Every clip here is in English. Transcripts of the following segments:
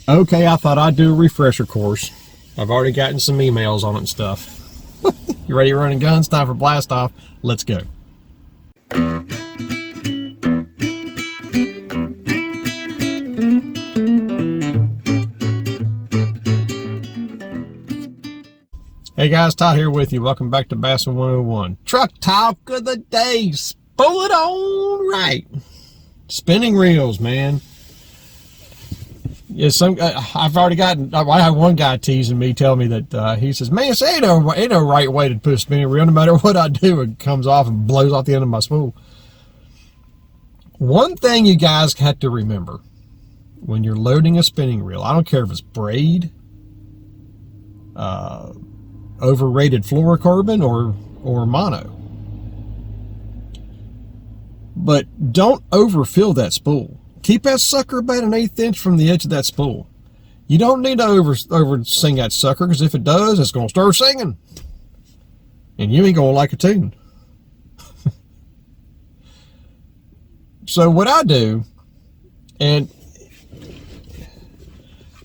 Okay, I thought I'd do a refresher course. I've already gotten some emails on it and stuff. You ready to run and guns? Time for blast off. Let's go. Hey guys, Todd here with you. Welcome back to Bassin 101. Truck talk of the day. Spool it on right. Spinning reels, man. Yeah, I've already gotten. I had one guy teasing me, telling me that he says, "Man, ain't no right way to put a spinning reel. No matter what I do, it comes off and blows off the end of my spool." One thing you guys have to remember when you're loading a spinning reel, I don't care if it's braid, overrated fluorocarbon, or mono, but don't overfill that spool. Keep that sucker about an 1/8 inch from the edge of that spool. You don't need to over sing that sucker, because if it does, it's going to start singing. And you ain't going to like a tune. So what I do, and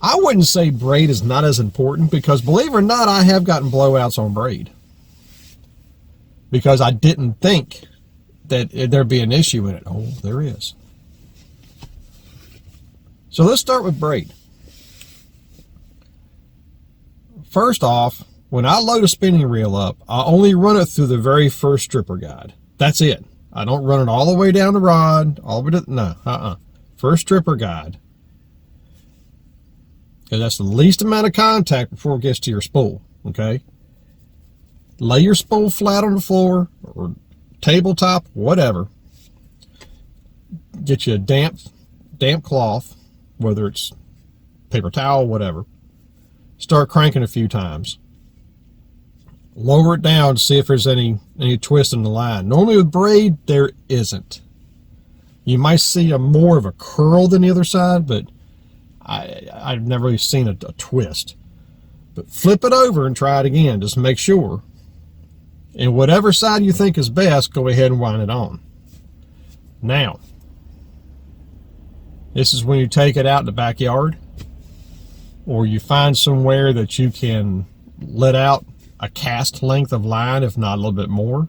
I wouldn't say braid is not as important, because believe it or not, I have gotten blowouts on braid. Because I didn't think that there'd be an issue in it. Oh, there is. So let's start with braid. First off, when I load a spinning reel up, I only run it through the very first stripper guide. That's it. I don't run it all the way down the rod, all the way to, no, First stripper guide. Because that's the least amount of contact before it gets to your spool, okay? Lay your spool flat on the floor, or tabletop, whatever. Get you a damp cloth, whether it's paper towel, whatever. Start cranking a few times. Lower it down to see if there's any twist in the line. Normally with braid, there isn't. You might see more of a curl than the other side, but I've never really seen a twist. But flip it over and try it again, just make sure. And whatever side you think is best, go ahead and wind it on. Now, this is when you take it out in the backyard, or you find somewhere that you can let out a cast length of line, if not a little bit more.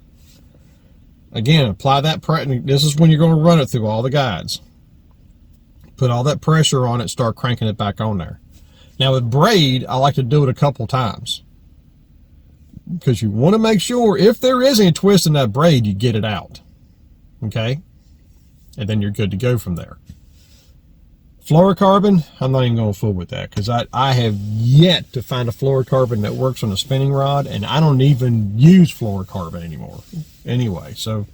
Again, apply that pressure. This is when you're going to run it through all the guides. Put all that pressure on it, start cranking it back on there. Now with braid, I like to do it a couple times, because you want to make sure if there is any twist in that braid, you get it out. Okay? And then you're good to go from there. Fluorocarbon, I'm not even going to fool with that, because I have yet to find a fluorocarbon that works on a spinning rod, and I don't even use fluorocarbon anymore. Anyway, so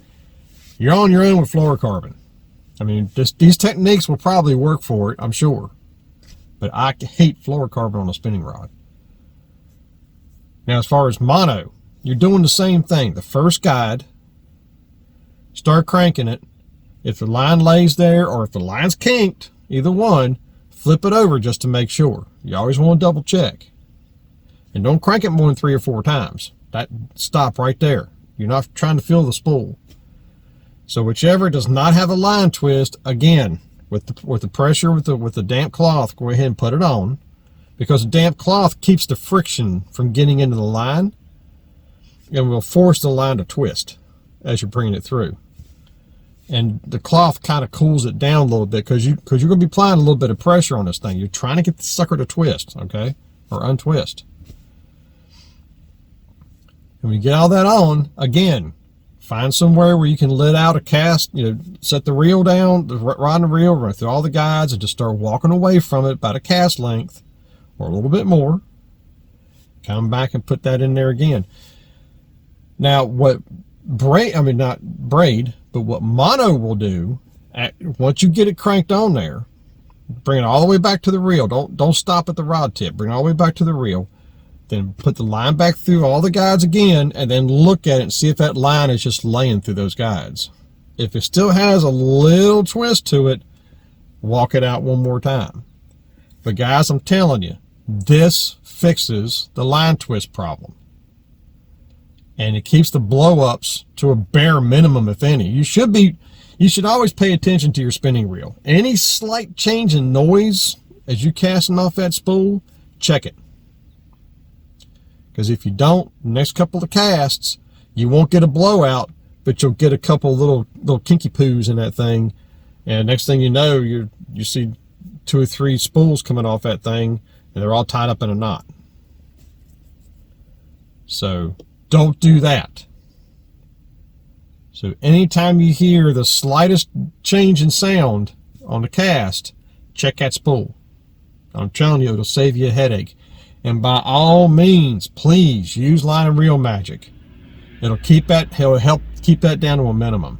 you're on your own with fluorocarbon. I mean, these techniques will probably work for it, I'm sure. But I hate fluorocarbon on a spinning rod. Now, as far as mono, you're doing the same thing. The first guide, start cranking it. If the line lays there, or if the line's kinked, either one, flip it over just to make sure. You always want to double check. And don't crank it more than 3 or 4 times. Stop right there. You're not trying to fill the spool. So whichever does not have a line twist, again, with the pressure with the damp cloth, go ahead and put it on, because the damp cloth keeps the friction from getting into the line and will force the line to twist as you're bringing it through. And the cloth kind of cools it down a little bit, because you're going to be applying a little bit of pressure on this thing. You're trying to get the sucker to twist, okay, or untwist. And when you get all that on, again, find somewhere where you can let out a cast, set the reel down, the rod and the reel, run through all the guides, and just start walking away from it about a cast length or a little bit more. Come back and put that in there again. Now, what not braid, but what mono will do, once you get it cranked on there, bring it all the way back to the reel. Don't stop at the rod tip. Bring it all the way back to the reel. Then put the line back through all the guides again, and then look at it and see if that line is just laying through those guides. If it still has a little twist to it, walk it out one more time. But guys, I'm telling you, this fixes the line twist problem. And it keeps the blow-ups to a bare minimum, if any. You should always pay attention to your spinning reel. Any slight change in noise as you casting off that spool, check it. Because if you don't, the next couple of casts, you won't get a blowout, but you'll get a couple little kinky poos in that thing. And next thing you know, you see 2 or 3 spools coming off that thing, and they're all tied up in a knot. So don't do that. So anytime you hear the slightest change in sound on the cast, check that spool. I'm telling you, it'll save you a headache. And by all means, please use line and reel magic. It'll help keep that down to a minimum.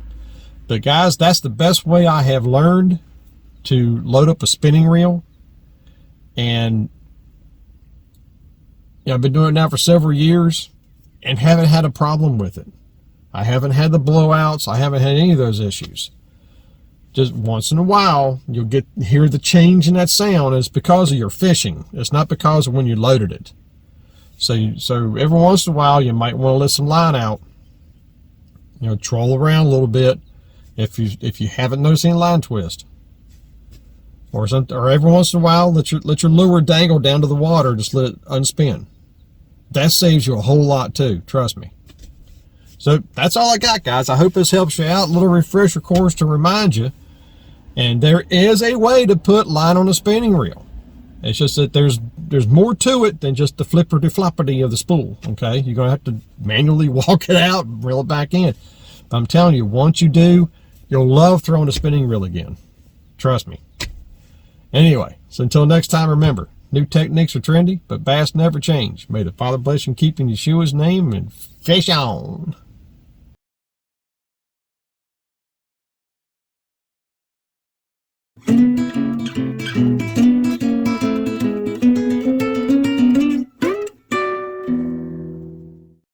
But guys, that's the best way I have learned to load up a spinning reel. And I've been doing it now for several years and haven't had a problem with it. I haven't had the blowouts. I haven't had any of those issues. Just once in a while, you'll hear the change in that sound. It's because of your fishing. It's not because of when you loaded it. So every once in a while, you might want to let some line out. Troll around a little bit if you haven't noticed any line twist. Or every once in a while, let your lure dangle down to the water. Just let it unspin. That saves you a whole lot too. Trust me. So that's all I got, guys. I hope this helps you out. A little refresher course to remind you. And there is a way to put line on a spinning reel. It's just that there's more to it than just the flipperty-floppity of the spool, okay? You're going to have to manually walk it out and reel it back in. But I'm telling you, once you do, you'll love throwing a spinning reel again. Trust me. Anyway, so until next time, remember, new techniques are trendy, but bass never change. May the Father bless you and keep in Yeshua's name, and fish on.